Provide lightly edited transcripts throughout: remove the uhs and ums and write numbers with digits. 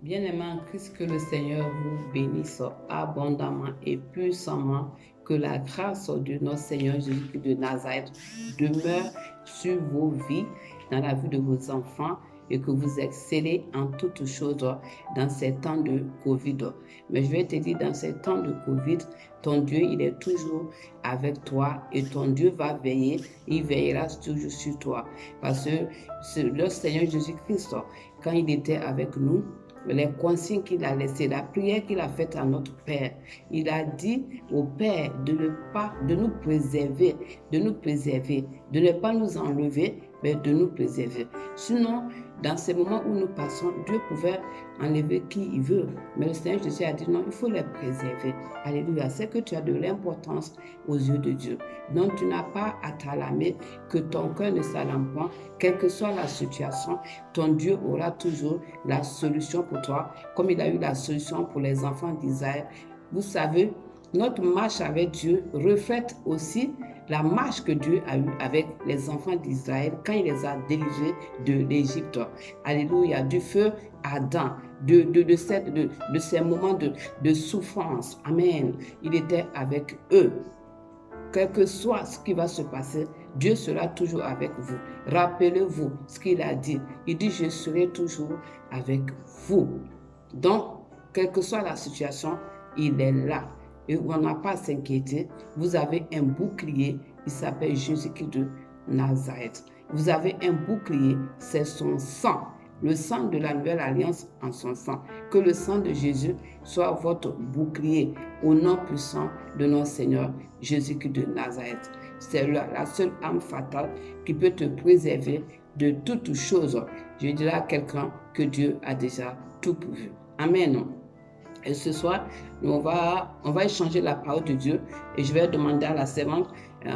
Bien-aimés en Christ, que le Seigneur vous bénisse abondamment et puissamment, que la grâce de notre Seigneur Jésus-Christ de Nazareth demeure sur vos vies, dans la vie de vos enfants, et que vous excellez en toutes choses dans ces temps de Covid. Mais je vais te dire, dans ces temps de Covid, ton Dieu, il est toujours avec toi et ton Dieu va veiller, il veillera toujours sur toi. Parce que le Seigneur Jésus-Christ, quand il était avec nous, les consignes qu'il a laissées, la prière qu'il a faite à notre Père. Il a dit au Père de nous préserver, de ne pas nous enlever, mais de nous préserver. Sinon, dans ces moments où nous passons, Dieu pouvait enlever qui il veut. Mais le Seigneur Jésus a dit non, il faut les préserver. Alléluia. C'est que tu as de l'importance aux yeux de Dieu. Donc, tu n'as pas à t'alarmer, que ton cœur ne s'alarme point, quelle que soit la situation, ton Dieu aura toujours la solution pour toi, comme il a eu la solution pour les enfants d'Israël. Vous savez, notre marche avec Dieu reflète aussi la marche que Dieu a eue avec les enfants d'Israël quand il les a délivrés de l'Égypte. Alléluia, du feu ardent, de ces moments de souffrance. Amen. Il était avec eux. Quel que soit ce qui va se passer, Dieu sera toujours avec vous. Rappelez-vous ce qu'il a dit. Il dit, je serai toujours avec vous. Donc, quelle que soit la situation, il est là. Et on n'a pas à s'inquiéter. Vous avez un bouclier, il s'appelle Jésus-Christ de Nazareth. Vous avez un bouclier, c'est son sang. Le sang de la nouvelle alliance en son sang. Que le sang de Jésus soit votre bouclier au nom puissant de notre Seigneur Jésus-Christ de Nazareth. C'est la seule arme fatale qui peut te préserver de toutes choses. Je dirais à quelqu'un que Dieu a déjà tout pourvu. Amen. Et ce soir, on va échanger la parole de Dieu et je vais demander à la servante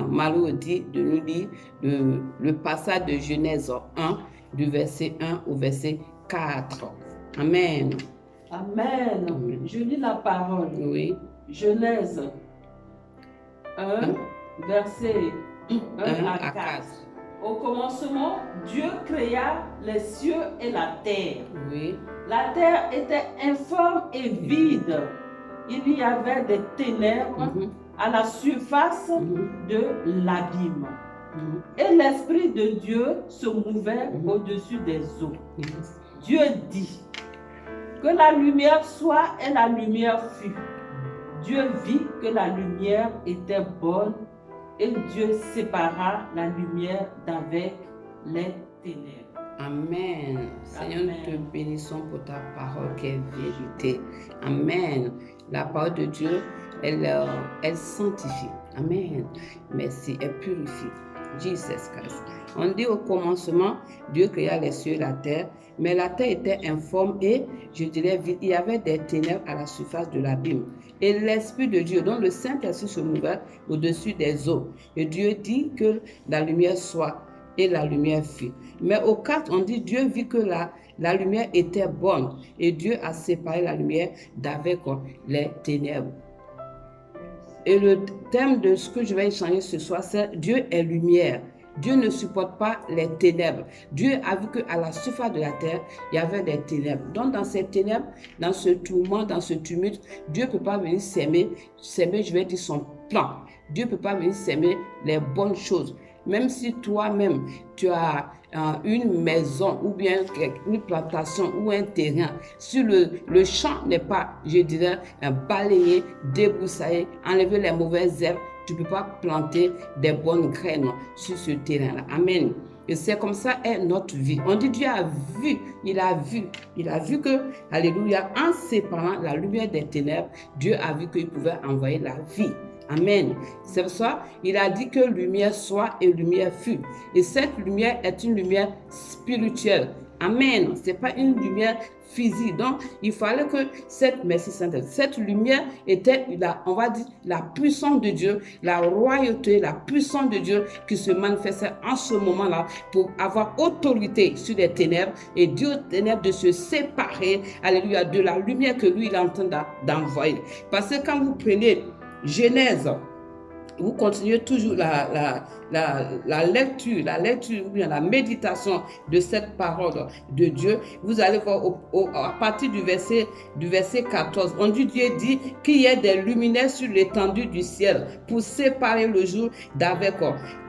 Marie-Odile de nous lire le passage de Genèse 1, du verset 1 au verset 4. Amen. Amen. Je lis la parole. Oui. Genèse 1, verset 1 à 4. Au commencement, Dieu créa les cieux et la terre. Oui. La terre était informe et vide. Il y avait des ténèbres à la surface de l'abîme. Et l'Esprit de Dieu se mouvait au-dessus des eaux. Dieu dit que la lumière soit et la lumière fut. Dieu vit que la lumière était bonne et Dieu sépara la lumière d'avec les ténèbres. Amen. Seigneur, nous te bénissons pour ta parole qui est vérité. Amen. La parole de Dieu, elle sanctifie. Amen. Merci. Elle purifie. Jesus Christ. On dit au commencement, Dieu créa les cieux et la terre, mais la terre était informe et, je dirais vide. Il y avait des ténèbres à la surface de l'abîme. Et l'Esprit de Dieu, dont le Saint-Esprit se mouvait au-dessus des eaux. Et Dieu dit que la lumière soit. Et la lumière fut. Mais au 4, on dit Dieu vit que la lumière était bonne et Dieu a séparé la lumière d'avec les ténèbres. Et le thème de ce que je vais échanger ce soir, c'est Dieu est lumière. Dieu ne supporte pas les ténèbres. Dieu a vu qu'à la surface de la terre, il y avait des ténèbres. Donc dans ces ténèbres, dans ce tourment, dans ce tumulte, Dieu ne peut pas venir s'aimer, je vais dire, son plan. Dieu ne peut pas venir s'aimer les bonnes choses. Même si toi-même, tu as une maison ou bien une plantation ou un terrain, si le champ n'est pas, je dirais, balayé, débroussaillé, enlever les mauvaises herbes, tu ne peux pas planter des bonnes graines sur ce terrain-là. Amen. Et c'est comme ça est notre vie. On dit Dieu a vu, il a vu que, alléluia, en séparant la lumière des ténèbres, Dieu a vu qu'il pouvait envoyer la vie. Amen. C'est pour ça il a dit que lumière soit et lumière fut. Et cette lumière est une lumière spirituelle. Amen. Ce n'est pas une lumière physique. Donc, il fallait que cette lumière était, on va dire, la puissance de Dieu, la royauté, la puissance de Dieu qui se manifestait en ce moment-là pour avoir autorité sur les ténèbres et dire aux ténèbres de se séparer, alléluia, de la lumière que lui, il est en train d'envoyer. Parce que quand vous prenez Genèse, vous continuez toujours la lecture ou bien la méditation de cette parole de Dieu, vous allez voir à partir du verset 14, on dit, Dieu dit qu'il y ait des luminaires sur l'étendue du ciel pour séparer le jour d'avec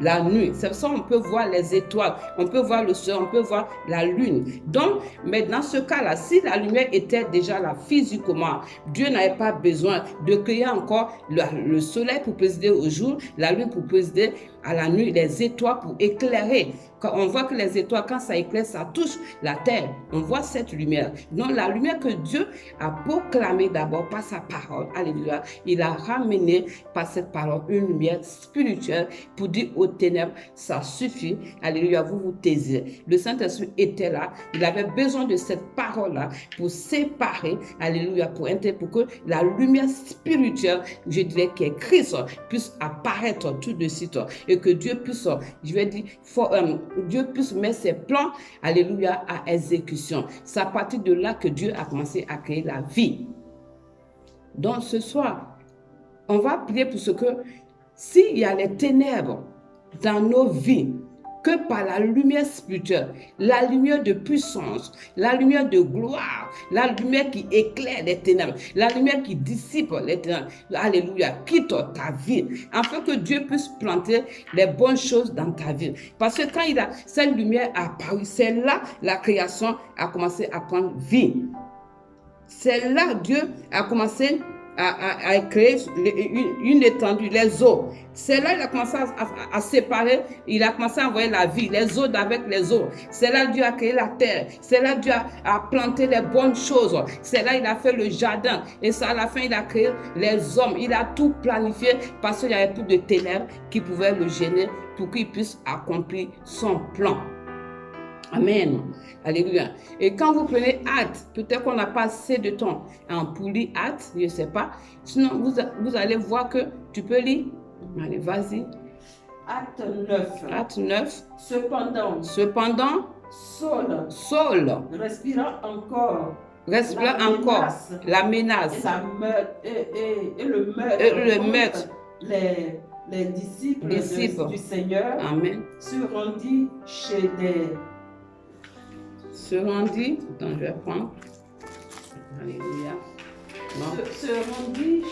la nuit. C'est pour ça qu'on peut voir les étoiles, on peut voir le soleil, on peut voir la lune. Donc, mais dans ce cas-là, si la lumière était déjà là physiquement, Dieu n'avait pas besoin de créer encore le soleil pour présider au jour, la lune pour présider à la nuit, les étoiles pour éclairer. Quand on voit que les étoiles, quand ça éclaire, ça touche la terre. On voit cette lumière. Donc la lumière que Dieu a proclamée d'abord par sa parole, alléluia, il a ramené par cette parole une lumière spirituelle pour dire aux ténèbres, ça suffit, alléluia, vous vous taisez. Le Saint-Esprit était là, il avait besoin de cette parole-là pour séparer, alléluia, pour que la lumière spirituelle, je dirais, qui est Christ, puisse apparaître tout de suite et que Dieu puisse, je vais dire, Dieu puisse mettre ses plans, alléluia, à exécution. C'est à partir de là que Dieu a commencé à créer la vie. Donc ce soir, on va prier pour ce que, s'il y a les ténèbres dans nos vies, que par la lumière spirituelle, la lumière de puissance, la lumière de gloire, la lumière qui éclaire les ténèbres, la lumière qui dissipe les ténèbres, alléluia, quitte ta vie, afin que Dieu puisse planter les bonnes choses dans ta vie. Parce que quand cette lumière a apparu, c'est là la création a commencé à prendre vie. C'est là Dieu a commencé à créer une étendue, les eaux. C'est là qu'il a commencé à séparer, il a commencé à envoyer la vie, les eaux avec les eaux. C'est là Dieu a créé la terre. C'est là Dieu a planté les bonnes choses. C'est là il a fait le jardin. Et ça, à la fin, il a créé les hommes. Il a tout planifié parce qu'il n'y avait plus de ténèbres qui pouvaient le gêner pour qu'il puisse accomplir son plan. Amen. Alléluia. Et quand vous prenez Actes, peut-être qu'on n'a pas assez de temps pour lire Actes, je ne sais pas. Sinon, vous allez voir que tu peux lire. Allez, vas-y. Acte 9. Acte 9. Cependant, Saul, respirant encore la menace et le meurtre les disciples du Seigneur. Amen. Se rendit chez attends, je vais prendre. Alléluia. Se rendit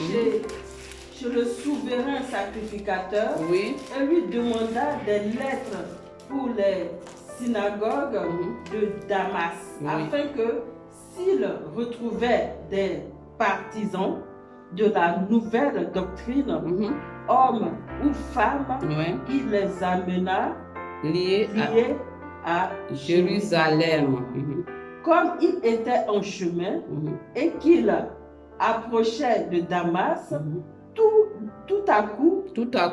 chez le souverain sacrificateur. Oui. Et lui demanda des lettres pour les synagogues de Damas, afin que s'il retrouvait des partisans de la nouvelle doctrine, hommes ou femmes, il les amena liés à Jérusalem. Comme il était en chemin et qu'il approchait de Damas, tout à coup,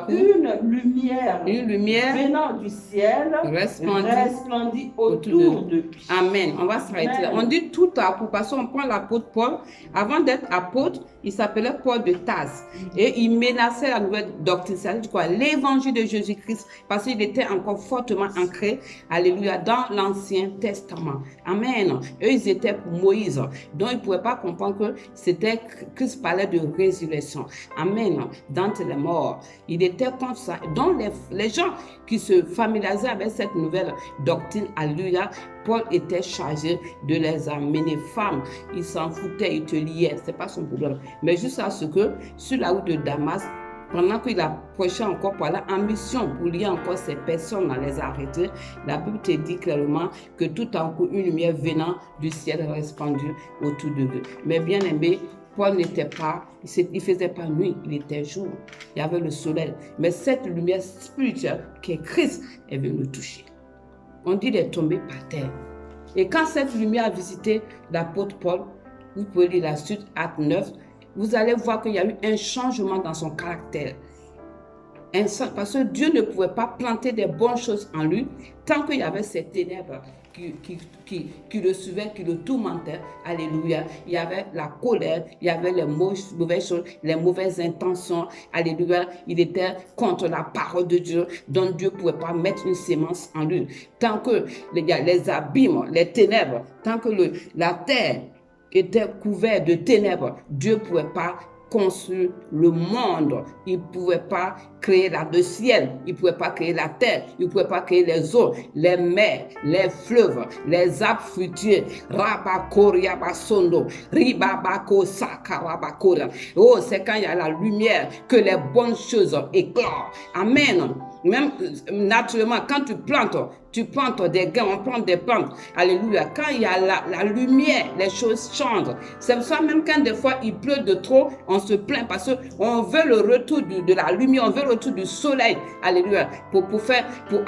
une lumière venant du ciel resplendit autour de lui. Amen. On va s'arrêter là. On dit tout à coup parce qu'on prend l'apôtre Paul. Avant d'être apôtre, il s'appelait Paul de Tarse. Et il menaçait la nouvelle doctrine, c'est-à-dire quoi? L'évangile de Jésus-Christ, parce qu'il était encore fortement ancré, alléluia, dans l'Ancien Testament. Amen. Eux, ils étaient pour Moïse. Donc, ils ne pouvaient pas comprendre que c'était Christ parlait de résurrection. Amen. D'entre les morts. Il était comme ça. Donc, les gens qui se familiarisaient avec cette nouvelle doctrine, alléluia, Paul était chargé de les amener. Femmes, il s'en foutait, il te liait, c'est pas son problème. Mais juste à ce que, sur la route de Damas, pendant qu'il approchait encore pour aller en mission, pour lier encore ces personnes à les arrêter, la Bible te dit clairement que tout en coup, une lumière venant du ciel resplendit autour de eux. Mais bien aimé, Paul n'était pas, il ne faisait pas nuit, il était jour. Il y avait le soleil. Mais cette lumière spirituelle qui est Christ est venue le toucher. On dit d'être tombé par terre. Et quand cette lumière a visité l'apôtre Paul, vous pouvez lire la suite, Acte 9, vous allez voir qu'il y a eu un changement dans son caractère. Parce que Dieu ne pouvait pas planter des bonnes choses en lui tant qu'il y avait ces ténèbres qui le suivaient, qui le tourmentaient. Alléluia. Il y avait la colère, il y avait les mauvaises choses, les mauvaises intentions. Alléluia. Il était contre la parole de Dieu, dont Dieu ne pouvait pas mettre une sémence en lui. Tant que les abîmes, les ténèbres, tant que la terre était couverte de ténèbres, Dieu ne pouvait pas construit le monde. Il ne pouvait pas créer le ciel, il ne pouvait pas créer la terre, il ne pouvait pas créer les eaux, les mers, les fleuves, les arbres fruitiers. Rabakoriabasondo, Ribabako Sakarabakoria. Oh, c'est quand il y a la lumière que les bonnes choses éclorent. Amen. Même naturellement, quand tu plantes des grains, on plante des plantes. Alléluia. Quand il y a la lumière, les choses changent. C'est pour ça même quand des fois il pleut de trop, on se plaint parce qu'on veut le retour de la lumière, on veut le retour du soleil. Alléluia. Pour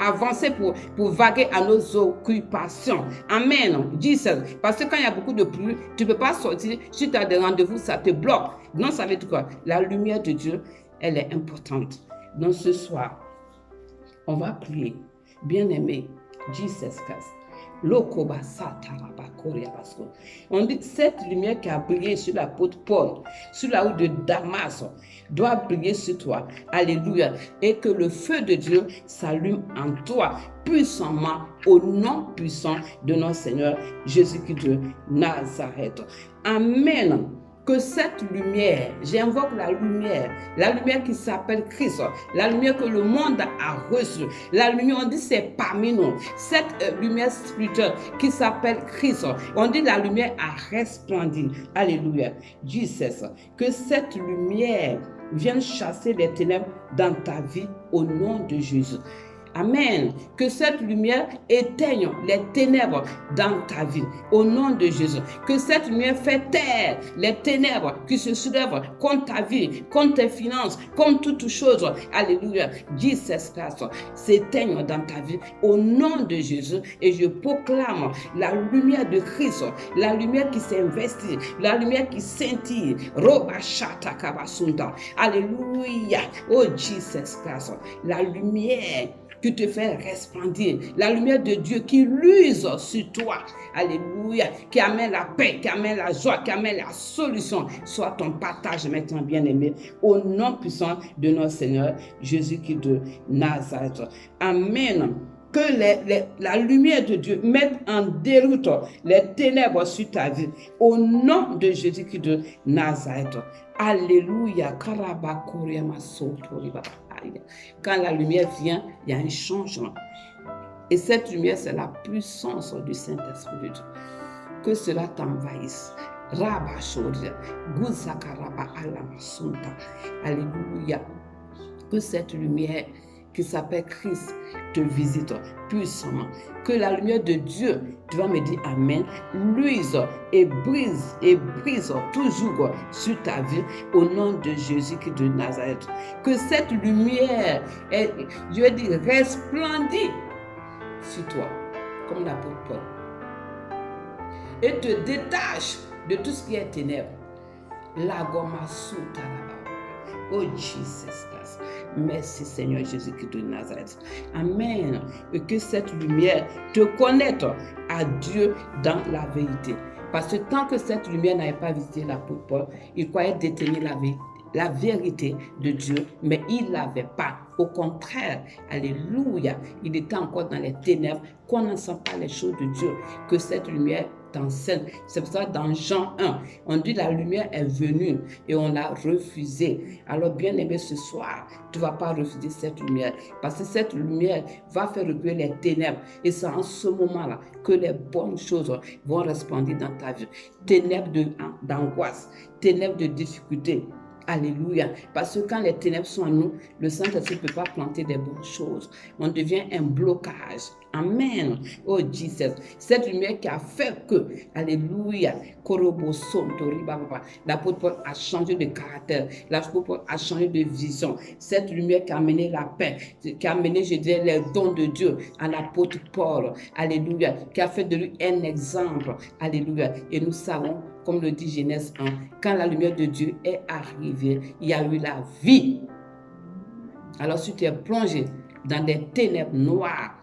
avancer, pour vaguer à nos occupations. Amen. Jesus. Parce que quand il y a beaucoup de pluie, tu ne peux pas sortir. Si tu as des rendez-vous, ça te bloque. Non, ça veut dire quoi? La lumière de Dieu, elle est importante. Donc ce soir, on va prier. Bien-aimé, Jesus Christ. On dit cette lumière qui a brillé sur l'apôtre Paul, sur la route de Damas, doit briller sur toi. Alléluia. Et que le feu de Dieu s'allume en toi puissamment au nom puissant de notre Seigneur Jésus-Christ de Nazareth. Amen. Que cette lumière, j'invoque la lumière qui s'appelle Christ, la lumière que le monde a reçue, la lumière, on dit c'est parmi nous, cette lumière spirituelle qui s'appelle Christ, on dit la lumière a resplendi. Alléluia. Jesus, que cette lumière vienne chasser les ténèbres dans ta vie au nom de Jésus. Amen. Que cette lumière éteigne les ténèbres dans ta vie, au nom de Jésus. Que cette lumière fait taire les ténèbres qui se soulèvent contre ta vie, contre tes finances, contre toutes choses. Alléluia. Jesus Christ s'éteigne dans ta vie, au nom de Jésus. Et je proclame la lumière de Christ, la lumière qui s'investit, la lumière qui scintille. Alléluia. Oh Jesus Christ, la lumière qui te fait resplendir, la lumière de Dieu qui luise sur toi, alléluia, qui amène la paix, qui amène la joie, qui amène la solution, soit ton partage maintenant, bien-aimé, au nom puissant de notre Seigneur Jésus-Christ de Nazareth. Amen. Que la lumière de Dieu mette en déroute les ténèbres sur ta vie, au nom de Jésus-Christ de Nazareth. Alléluia. Quand la lumière vient, il y a un changement. Et cette lumière, c'est la puissance du Saint-Esprit de Dieu. Que cela t'envahisse. Alléluia. Que cette lumière qui s'appelle Christ te visite puissamment. Que la lumière de Dieu, tu vas me dire Amen, luise et brise toujours sur ta vie au nom de Jésus-Christ de Nazareth. Que cette lumière, je vais dire, resplendit sur toi, comme l'apôtre Paul. Et te détache de tout ce qui est ténèbres. Oh Jesus Christ. Merci Seigneur Jésus-Christ de Nazareth. Amen. Et que cette lumière te connecte à Dieu dans la vérité. Parce que tant que cette lumière n'avait pas visité l'apôtre Paul, il croyait détenir la vérité de Dieu, mais il ne l'avait pas. Au contraire, alléluia, il était encore dans les ténèbres, connaissant pas les choses de Dieu, que cette lumière t'enseigne. C'est pour ça dans Jean 1, on dit la lumière est venue et on l'a refusée. Alors bien aimé, ce soir, tu ne vas pas refuser cette lumière, parce que cette lumière va faire reculer les ténèbres. Et c'est en ce moment-là que les bonnes choses vont resplendir dans ta vie. Ténèbres d'angoisse, ténèbres de difficulté. Alléluia. Parce que quand les ténèbres sont en nous, le Saint-Esprit ne peut pas planter des bonnes choses. On devient un blocage. Amen. Oh Jesus. Cette lumière qui a fait que, alléluia, l'apôtre Paul a changé de caractère. L'apôtre Paul a changé de vision. Cette lumière qui a amené la paix, qui a amené, je dirais, les dons de Dieu à l'apôtre Paul. Alléluia. Qui a fait de lui un exemple. Alléluia. Et nous savons, comme le dit Genèse 1, quand la lumière de Dieu est arrivée, il y a eu la vie. Alors si tu es plongé dans des ténèbres noires,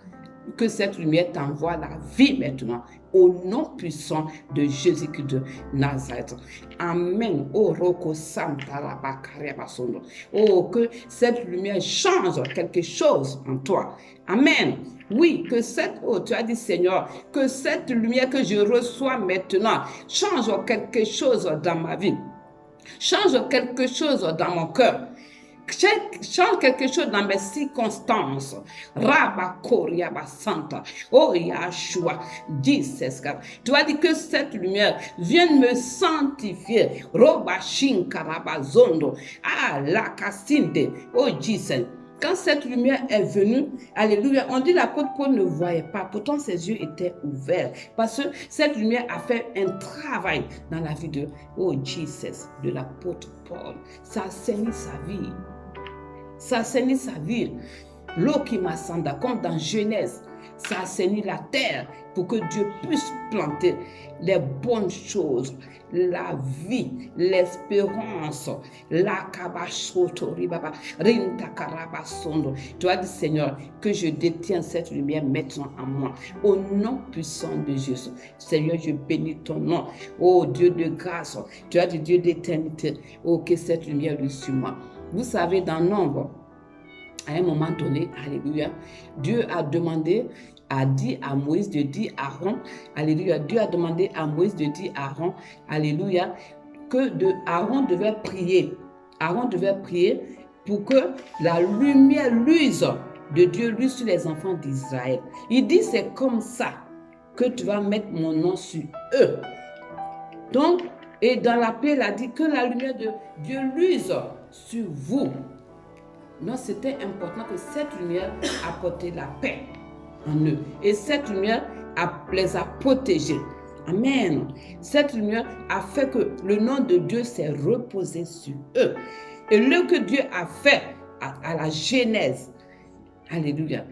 que cette lumière t'envoie la vie maintenant, au nom puissant de Jésus-Christ de Nazareth. Amen. Oh, que cette lumière change quelque chose en toi. Amen. Oui, que tu as dit Seigneur, que cette lumière que je reçois maintenant change quelque chose dans ma vie. Change quelque chose dans mon cœur. Change quelque chose dans mes circonstances. Rabakoria Santa. Oh Yahshua, Jesus. Tu as dit que cette lumière vienne me sanctifier. Robashin Karabazondo. Ah, la Cassinde. Oh Jesus. Quand cette lumière est venue, alléluia, on dit l'apôtre Paul ne voyait pas, pourtant ses yeux étaient ouverts, parce que cette lumière a fait un travail dans la vie de, oh Jesus, de l'apôtre Paul. Ça assainit sa vie. Ça assainit sa vie. L'eau qui m'ascenda, comme dans Genèse, ça assainit la terre pour que Dieu puisse planter les bonnes choses, la vie, l'espérance, la kabachotori baba, rinta karabasondo. Tu as dit, Seigneur, que je détiens cette lumière maintenant en moi, au nom puissant de Jésus. Seigneur, je bénis ton nom. Oh Dieu de grâce, tu as dit Dieu d'éternité. Oh, que cette lumière luise sur moi. Vous savez, dans Nombre, à un moment donné, alléluia, Dieu a dit à Moïse de dire à Aaron, alléluia, Dieu a demandé à Moïse de dire à Aaron, alléluia, que Aaron devait prier. Aaron devait prier pour que la lumière luise de Dieu luise sur les enfants d'Israël. Il dit, c'est comme ça que tu vas mettre mon nom sur eux. Donc, et dans la paix, il a dit que la lumière de Dieu luise sur vous. Non, c'était important que cette lumière apportait la paix en eux. Et cette lumière les a protégés. Amen. Cette lumière a fait que le nom de Dieu s'est reposé sur eux. Et le que Dieu a fait à la Genèse, alléluia,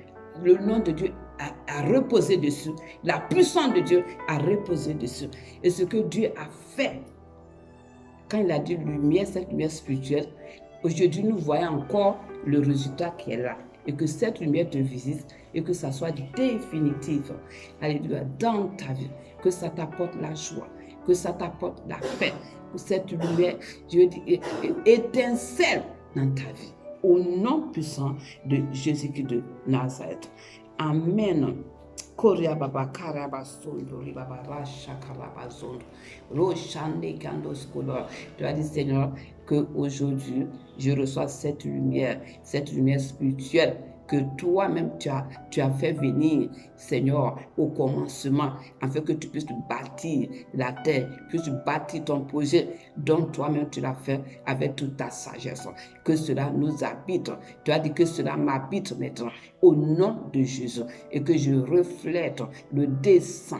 le nom de Dieu a reposé dessus. La puissance de Dieu a reposé dessus. Et ce que Dieu a fait, quand il a dit lumière, cette lumière spirituelle, aujourd'hui nous voyons encore le résultat qui est là. Et que cette lumière te visite et que ça soit définitif. Alléluia, dans ta vie. Que ça t'apporte la joie, que ça t'apporte la paix. Que cette lumière, Dieu dit, étincelle dans ta vie. Au nom puissant de Jésus-Christ de Nazareth. Amen. Korea baba karaba sondo baba rasha karaba sondo roshane kandos kolor. Tu as dit, Seigneur, que aujourd'hui je reçois cette lumière spirituelle que toi-même tu as fait venir, Seigneur, au commencement, afin que tu puisses bâtir la terre, puisses bâtir ton projet dont toi-même tu l'as fait avec toute ta sagesse. Que cela nous habite. Tu as dit que cela m'habite maintenant au nom de Jésus et que je reflète le dessein,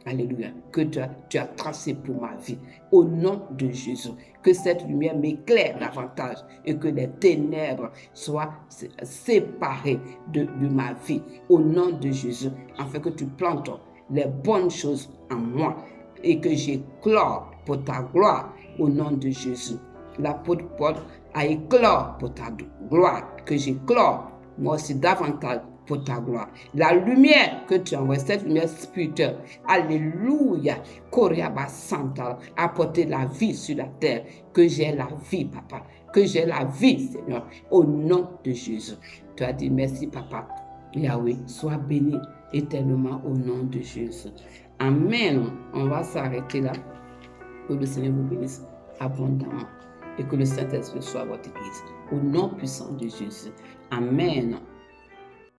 alléluia, que tu as tracé pour ma vie. Au nom de Jésus, que cette lumière m'éclaire davantage et que les ténèbres soient séparées de ma vie. Au nom de Jésus, afin que tu plantes les bonnes choses en moi et que j'éclore pour ta gloire. Au nom de Jésus, l'apôtre Paul a éclore pour ta gloire, que j'éclore moi aussi davantage pour ta gloire. La lumière que tu envoies, cette lumière spirituelle, alléluia, Koriaba Santa, apporter la vie sur la terre, que j'ai la vie, papa, que j'ai la vie, Seigneur, au nom de Jésus. Tu as dit merci, papa. Yahweh, sois béni éternellement au nom de Jésus. Amen. On va s'arrêter là. Que le Seigneur vous bénisse abondamment et que le Saint-Esprit soit votre guide. Au nom puissant de Jésus. Amen.